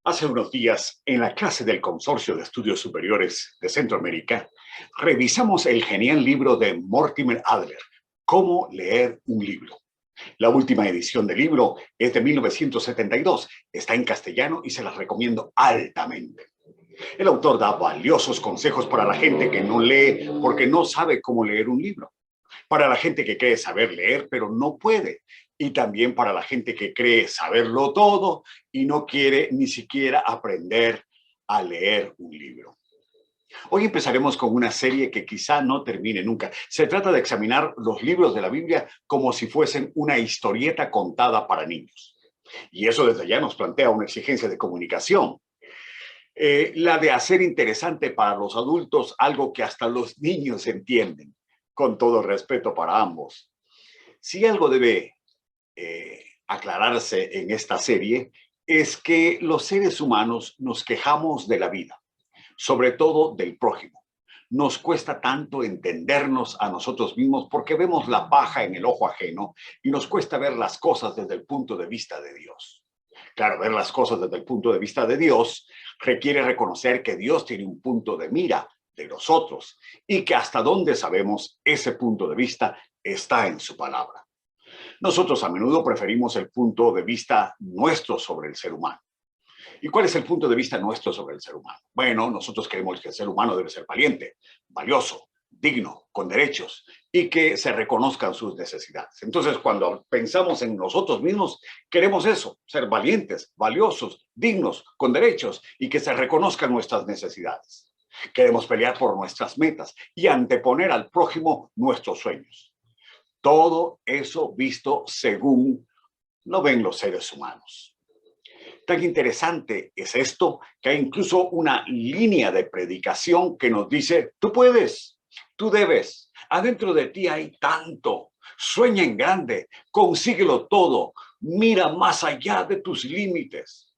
Hace unos días, en la clase del Consorcio de Estudios Superiores de Centroamérica, revisamos el genial libro de Mortimer Adler, Cómo leer un libro. La última edición del libro es de 1972, está en castellano y se las recomiendo altamente. El autor da valiosos consejos para la gente que no lee porque no sabe cómo leer un libro, para la gente que cree saber leer pero no puede, y también para la gente que cree saberlo todo y no quiere ni siquiera aprender a leer un libro. Hoy empezaremos con una serie que quizá no termine nunca. Se trata de examinar los libros de la Biblia como si fuesen una historieta contada para niños. Y eso desde ya nos plantea una exigencia de comunicación. La de hacer interesante para los adultos algo que hasta los niños entienden, con todo respeto para ambos. Si algo debe aclararse en esta serie es que los seres humanos nos quejamos de la vida, sobre todo del prójimo. Nos cuesta tanto entendernos a nosotros mismos porque vemos la paja en el ojo ajeno y nos cuesta ver las cosas desde el punto de vista de Dios. Claro, ver las cosas desde el punto de vista de Dios requiere reconocer que Dios tiene un punto de mira de nosotros y que hasta donde sabemos ese punto de vista está en su palabra. Nosotros a menudo preferimos el punto de vista nuestro sobre el ser humano. ¿Y cuál es el punto de vista nuestro sobre el ser humano? Bueno, nosotros creemos que el ser humano debe ser valiente, valioso, digno, con derechos y que se reconozcan sus necesidades. Entonces, cuando pensamos en nosotros mismos, queremos eso, ser valientes, valiosos, dignos, con derechos y que se reconozcan nuestras necesidades. Queremos pelear por nuestras metas y anteponer al prójimo nuestros sueños. Todo eso visto según lo ven los seres humanos. Tan interesante es esto que hay incluso una línea de predicación que nos dice, tú puedes, tú debes, adentro de ti hay tanto, sueña en grande, consíguelo todo, mira más allá de tus límites.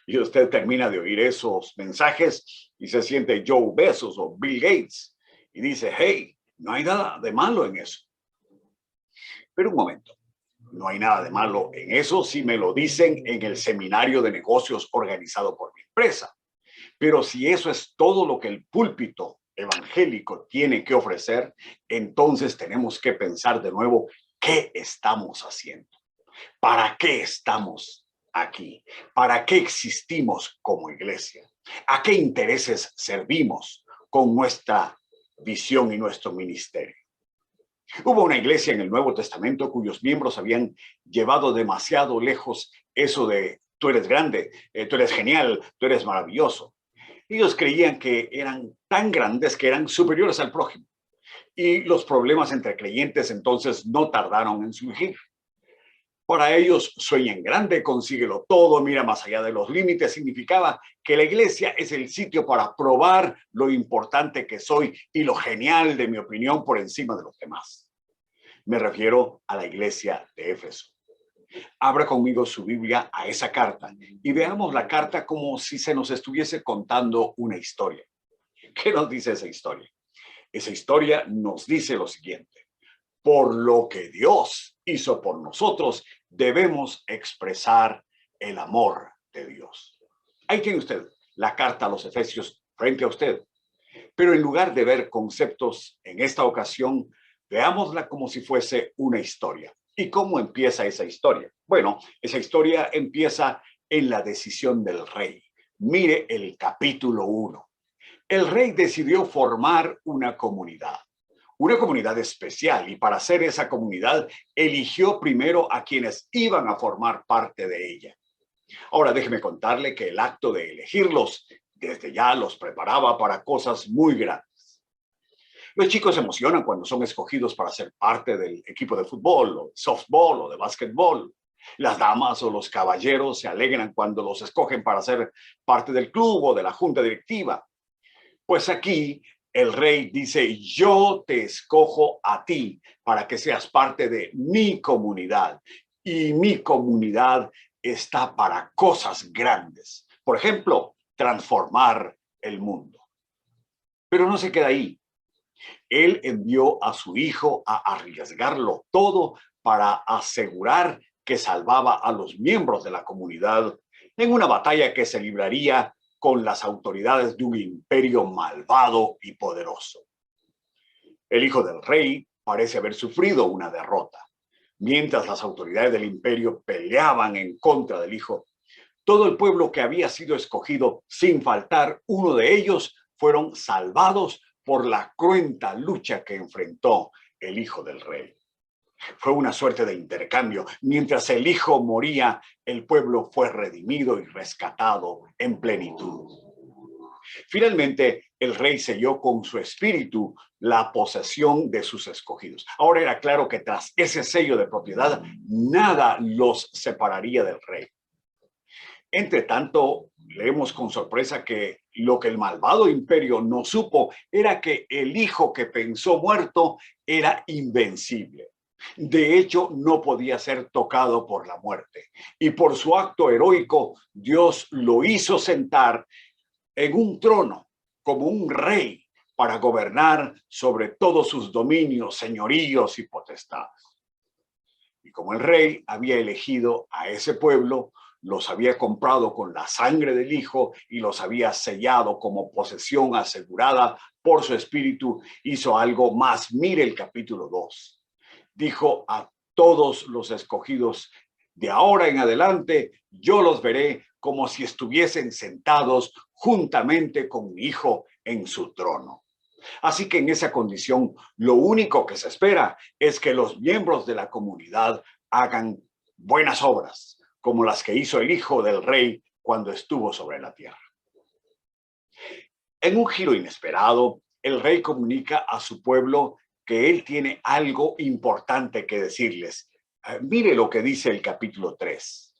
Y usted termina de oír esos mensajes y se siente Joe Bezos o Bill Gates y dice, hey, no hay nada de malo en eso. Pero un momento, no hay nada de malo en eso si me lo dicen en el seminario de negocios organizado por mi empresa. Pero si eso es todo lo que el púlpito evangélico tiene que ofrecer, entonces tenemos que pensar de nuevo qué estamos haciendo. ¿Para qué estamos aquí? ¿Para qué existimos como iglesia? ¿A qué intereses servimos con nuestra visión y nuestro ministerio? Hubo una iglesia en el Nuevo Testamento cuyos miembros habían llevado demasiado lejos eso de tú eres grande, tú eres genial, tú eres maravilloso. Ellos creían que eran tan grandes que eran superiores al prójimo. Y los problemas entre creyentes entonces no tardaron en surgir. Para ellos, sueña en grande, consíguelo todo, mira más allá de los límites, significaba que la iglesia es el sitio para probar lo importante que soy y lo genial de mi opinión por encima de los demás. Me refiero a la iglesia de Éfeso. Abra conmigo su Biblia a esa carta y veamos la carta como si se nos estuviese contando una historia. ¿Qué nos dice esa historia? Esa historia nos dice lo siguiente. Por lo que Dios hizo por nosotros, debemos expresar el amor de Dios. Ahí tiene usted la carta a los Efesios frente a usted. Pero en lugar de ver conceptos en esta ocasión, veámosla como si fuese una historia. ¿Y cómo empieza esa historia? Bueno, esa historia empieza en la decisión del rey. Mire el capítulo 1. El rey decidió formar una comunidad especial, y para hacer esa comunidad eligió primero a quienes iban a formar parte de ella. Ahora déjeme contarle que el acto de elegirlos desde ya los preparaba para cosas muy grandes. Los chicos se emocionan cuando son escogidos para ser parte del equipo de fútbol, o de softball o de básquetbol. Las damas o los caballeros se alegran cuando los escogen para ser parte del club o de la junta directiva. Pues aquí el rey dice, yo te escojo a ti para que seas parte de mi comunidad. Y mi comunidad está para cosas grandes. Por ejemplo, transformar el mundo. Pero no se queda ahí. Él envió a su hijo a arriesgarlo todo para asegurar que salvaba a los miembros de la comunidad en una batalla que se libraría con las autoridades de un imperio malvado y poderoso. El hijo del rey parece haber sufrido una derrota. Mientras las autoridades del imperio peleaban en contra del hijo, todo el pueblo que había sido escogido, sin faltar uno de ellos, fueron salvados por la cruenta lucha que enfrentó el hijo del rey. Fue una suerte de intercambio. Mientras el hijo moría, el pueblo fue redimido y rescatado en plenitud. Finalmente, el rey selló con su espíritu la posesión de sus escogidos. Ahora era claro que tras ese sello de propiedad, nada los separaría del rey. Entre tanto, leemos con sorpresa que lo que el malvado imperio no supo era que el hijo que pensó muerto era invencible. De hecho, no podía ser tocado por la muerte. Y por su acto heroico, Dios lo hizo sentar en un trono como un rey para gobernar sobre todos sus dominios, señoríos y potestades. Y como el rey había elegido a ese pueblo, los había comprado con la sangre del Hijo y los había sellado como posesión asegurada por su espíritu, hizo algo más. Mire el capítulo 2. Dijo a todos los escogidos: de ahora en adelante yo los veré como si estuviesen sentados juntamente con mi Hijo en su trono. Así que en esa condición, lo único que se espera es que los miembros de la comunidad hagan buenas obras, como las que hizo el hijo del rey cuando estuvo sobre la tierra. En un giro inesperado, el rey comunica a su pueblo que él tiene algo importante que decirles. Mire lo que dice el capítulo 3.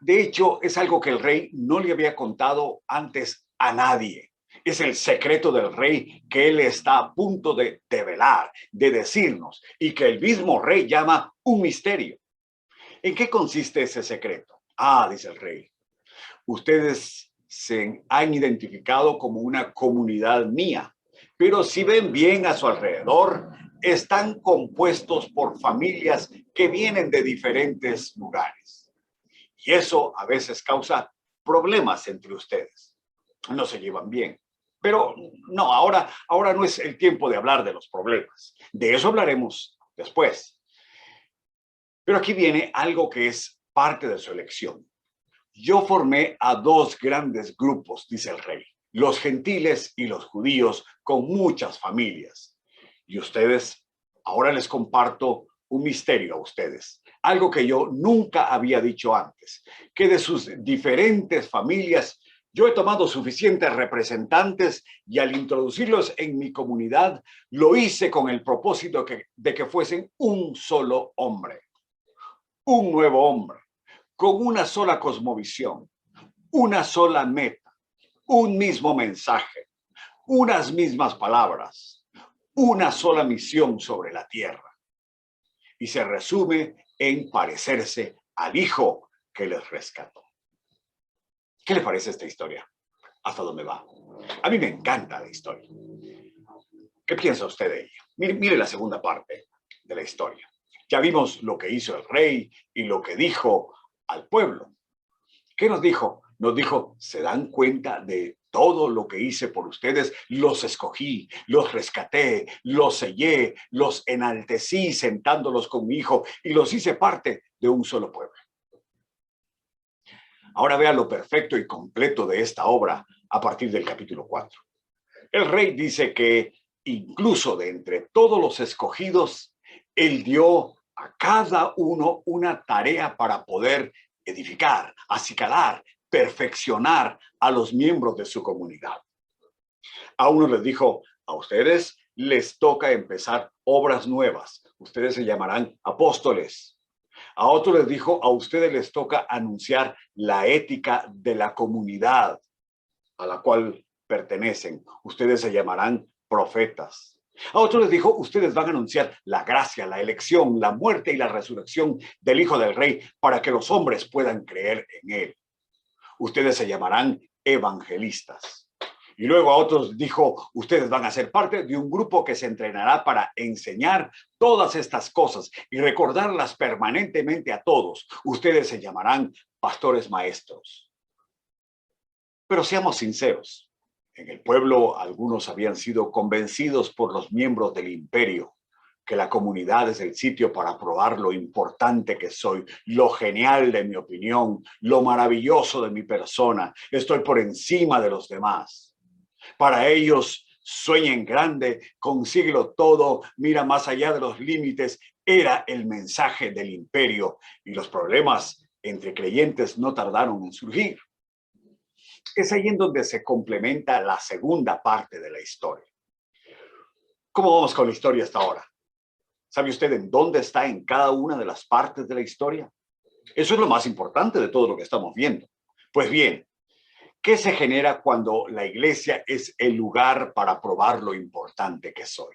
De hecho, es algo que el rey no le había contado antes a nadie. Es el secreto del rey que él está a punto de develar, de decirnos, y que el mismo rey llama un misterio. ¿En qué consiste ese secreto? Dice el rey, ustedes se han identificado como una comunidad mía, pero si ven bien a su alrededor, están compuestos por familias que vienen de diferentes lugares. Y eso a veces causa problemas entre ustedes. No se llevan bien. Pero no, ahora no es el tiempo de hablar de los problemas. De eso hablaremos después. Pero aquí viene algo que es parte de su elección. Yo formé a dos grandes grupos, dice el rey, los gentiles y los judíos, con muchas familias. Y ustedes, ahora les comparto un misterio a ustedes, algo que yo nunca había dicho antes, que de sus diferentes familias yo he tomado suficientes representantes y al introducirlos en mi comunidad, lo hice con el propósito de que fuesen un solo hombre, un nuevo hombre, con una sola cosmovisión, una sola meta, un mismo mensaje, unas mismas palabras, una sola misión sobre la tierra. Y se resume en parecerse al Hijo que les rescató. ¿Qué le parece esta historia? ¿Hasta dónde va? A mí me encanta la historia. ¿Qué piensa usted de ella? Mire la segunda parte de la historia. Ya vimos lo que hizo el rey y lo que dijo al pueblo. ¿Qué nos dijo? Nos dijo, ¿se dan cuenta de todo lo que hice por ustedes? Los escogí, los rescaté, los sellé, los enaltecí sentándolos con mi hijo y los hice parte de un solo pueblo. Ahora vea lo perfecto y completo de esta obra a partir del capítulo 4. El rey dice que incluso de entre todos los escogidos, él dio a cada uno una tarea para poder edificar, acicalar, perfeccionar a los miembros de su comunidad. A uno les dijo, a ustedes les toca empezar obras nuevas. Ustedes se llamarán apóstoles. A otro les dijo, a ustedes les toca anunciar la ética de la comunidad a la cual pertenecen. Ustedes se llamarán profetas. A otro les dijo, ustedes van a anunciar la gracia, la elección, la muerte y la resurrección del Hijo del Rey para que los hombres puedan creer en él. Ustedes se llamarán evangelistas. Y luego a otros dijo, ustedes van a ser parte de un grupo que se entrenará para enseñar todas estas cosas y recordarlas permanentemente a todos. Ustedes se llamarán pastores maestros. Pero seamos sinceros, en el pueblo algunos habían sido convencidos por los miembros del imperio que la comunidad es el sitio para probar lo importante que soy, lo genial de mi opinión, lo maravilloso de mi persona. Estoy por encima de los demás. Para ellos, sueñen grande, consíguelo todo, mira más allá de los límites. Era el mensaje del imperio y los problemas entre creyentes no tardaron en surgir. Es ahí en donde se complementa la segunda parte de la historia. ¿Cómo vamos con la historia hasta ahora? ¿Sabe usted en dónde está en cada una de las partes de la historia? Eso es lo más importante de todo lo que estamos viendo. Pues bien, ¿qué se genera cuando la iglesia es el lugar para probar lo importante que soy?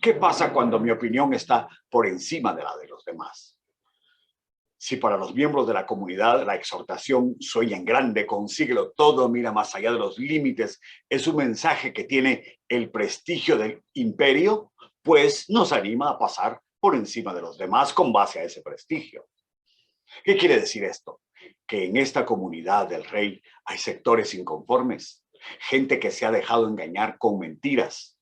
¿Qué pasa cuando mi opinión está por encima de la de los demás? Si para los miembros de la comunidad la exhortación sueña en grande, consíguelo todo, mira más allá de los límites, es un mensaje que tiene el prestigio del imperio, pues nos anima a pasar por encima de los demás con base a ese prestigio. ¿Qué quiere decir esto? Que en esta comunidad del rey hay sectores inconformes, gente que se ha dejado engañar con mentiras.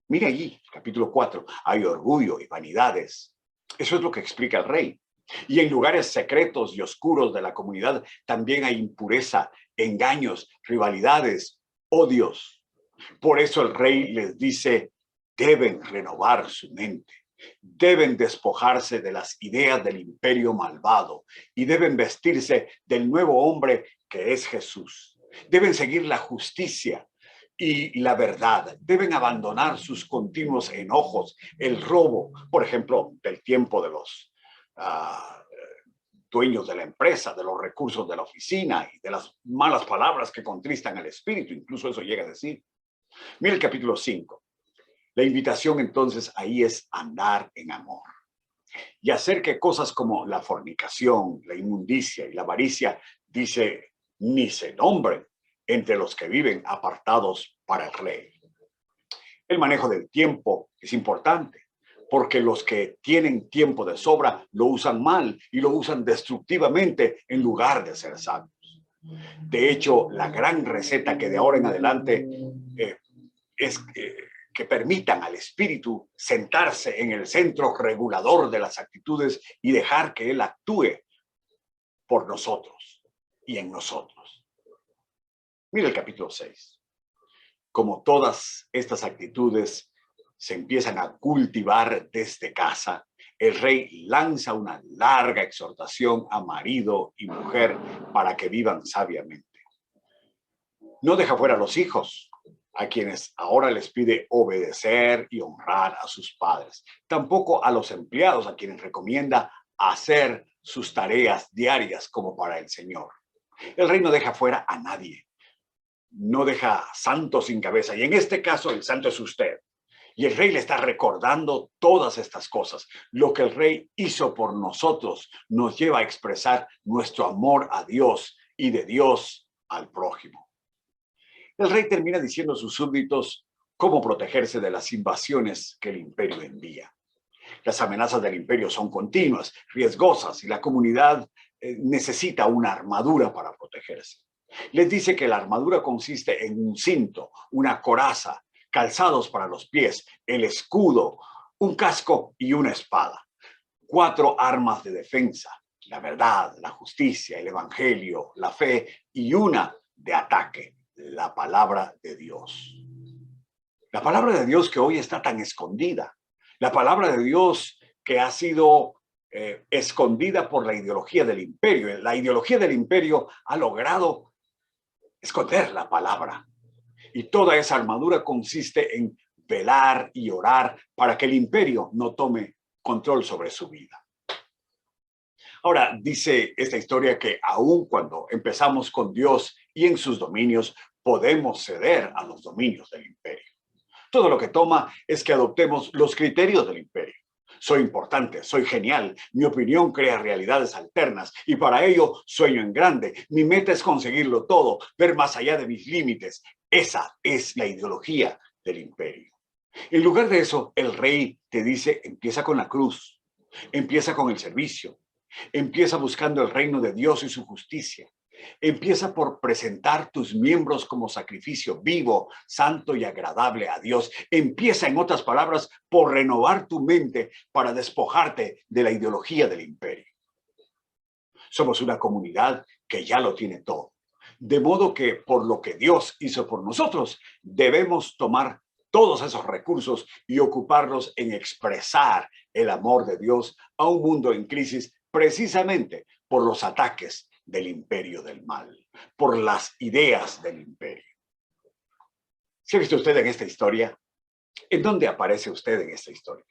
Mire allí, capítulo 4, hay orgullo y vanidades. Eso es lo que explica el rey. Y en lugares secretos y oscuros de la comunidad también hay impureza, engaños, rivalidades, odios. Por eso el rey les dice, deben renovar su mente, deben despojarse de las ideas del imperio malvado y deben vestirse del nuevo hombre que es Jesús. Deben seguir la justicia y la verdad. Deben abandonar sus continuos enojos, el robo, por ejemplo, del tiempo de los dueños de la empresa, de los recursos de la oficina y de las malas palabras que contristan al espíritu. Incluso eso llega a decir. Mira el capítulo 5. La invitación entonces ahí es andar en amor y hacer que cosas como la fornicación, la inmundicia y la avaricia, dice, ni se nombren entre los que viven apartados para el rey. El manejo del tiempo es importante, porque los que tienen tiempo de sobra lo usan mal y lo usan destructivamente en lugar de ser sabios. De hecho, la gran receta que de ahora en adelante es que permitan al espíritu sentarse en el centro regulador de las actitudes y dejar que él actúe por nosotros y en nosotros. Mira el capítulo 6. Como todas estas actitudes se empiezan a cultivar desde casa, el rey lanza una larga exhortación a marido y mujer para que vivan sabiamente. No deja fuera a los hijos, a quienes ahora les pide obedecer y honrar a sus padres. Tampoco a los empleados, a quienes recomienda hacer sus tareas diarias como para el Señor. El rey no deja fuera a nadie. No deja santo sin cabeza. Y en este caso, el santo es usted. Y el rey le está recordando todas estas cosas. Lo que el rey hizo por nosotros nos lleva a expresar nuestro amor a Dios y de Dios al prójimo. El rey termina diciendo a sus súbditos cómo protegerse de las invasiones que el imperio envía. Las amenazas del imperio son continuas, riesgosas, y la comunidad necesita una armadura para protegerse. Les dice que la armadura consiste en un cinto, una coraza, calzados para los pies, el escudo, un casco y una espada. 4 armas de defensa: la verdad, la justicia, el evangelio, la fe, y una de ataque: la palabra de Dios. La palabra de Dios que hoy está tan escondida. La palabra de Dios que ha sido escondida por la ideología del imperio. La ideología del imperio ha logrado esconder la palabra. Y toda esa armadura consiste en velar y orar para que el imperio no tome control sobre su vida. Ahora, dice esta historia que aun cuando empezamos con Dios y en sus dominios, podemos ceder a los dominios del imperio. Todo lo que toma es que adoptemos los criterios del imperio. Soy importante, soy genial, mi opinión crea realidades alternas y para ello sueño en grande. Mi meta es conseguirlo todo, ver más allá de mis límites. Esa es la ideología del imperio. En lugar de eso, el rey te dice, empieza con la cruz, empieza con el servicio, empieza buscando el reino de Dios y su justicia. Empieza por presentar tus miembros como sacrificio vivo, santo y agradable a Dios. Empieza, en otras palabras, por renovar tu mente para despojarte de la ideología del imperio. Somos una comunidad que ya lo tiene todo. De modo que por lo que Dios hizo por nosotros, debemos tomar todos esos recursos y ocuparlos en expresar el amor de Dios a un mundo en crisis precisamente por los ataques del imperio del mal, por las ideas del imperio. ¿Se ha visto usted en esta historia? ¿En dónde aparece usted en esta historia?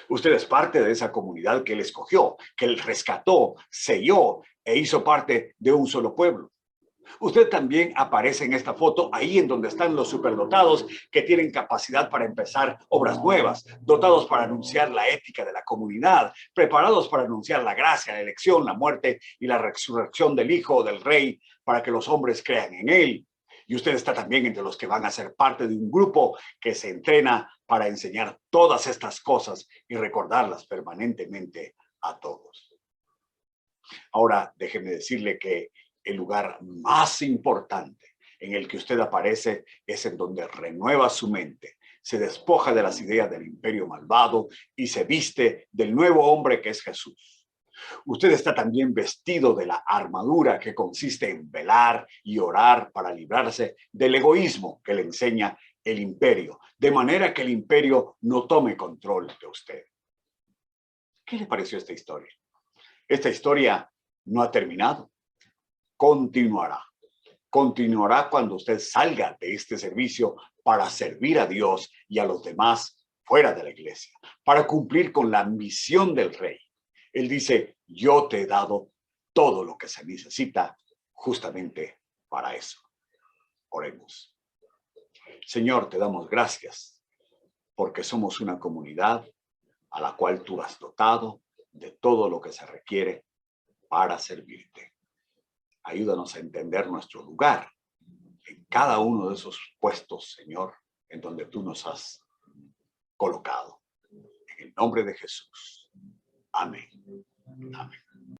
Usted es parte de esa comunidad que él escogió, que él rescató, selló e hizo parte de un solo pueblo. Usted también aparece en esta foto, ahí en donde están los superdotados que tienen capacidad para empezar obras nuevas, dotados para anunciar la ética de la comunidad, preparados para anunciar la gracia, la elección, la muerte y la resurrección del Hijo del Rey para que los hombres crean en él. Y usted está también entre los que van a ser parte de un grupo que se entrena para enseñar todas estas cosas y recordarlas permanentemente a todos. Ahora, déjeme decirle que el lugar más importante en el que usted aparece es en donde renueva su mente, se despoja de las ideas del imperio malvado y se viste del nuevo hombre que es Jesús. Usted está también vestido de la armadura que consiste en velar y orar para librarse del egoísmo que le enseña el imperio, de manera que el imperio no tome control de usted. ¿Qué le pareció esta historia? Esta historia no ha terminado. Continuará. Continuará cuando usted salga de este servicio para servir a Dios y a los demás fuera de la iglesia, para cumplir con la misión del rey. Él dice, yo te he dado todo lo que se necesita justamente para eso. Oremos. Señor, te damos gracias porque somos una comunidad a la cual tú has dotado de todo lo que se requiere para servirte. Ayúdanos a entender nuestro lugar en cada uno de esos puestos, Señor, en donde tú nos has colocado. En el nombre de Jesús. Amén. Amén.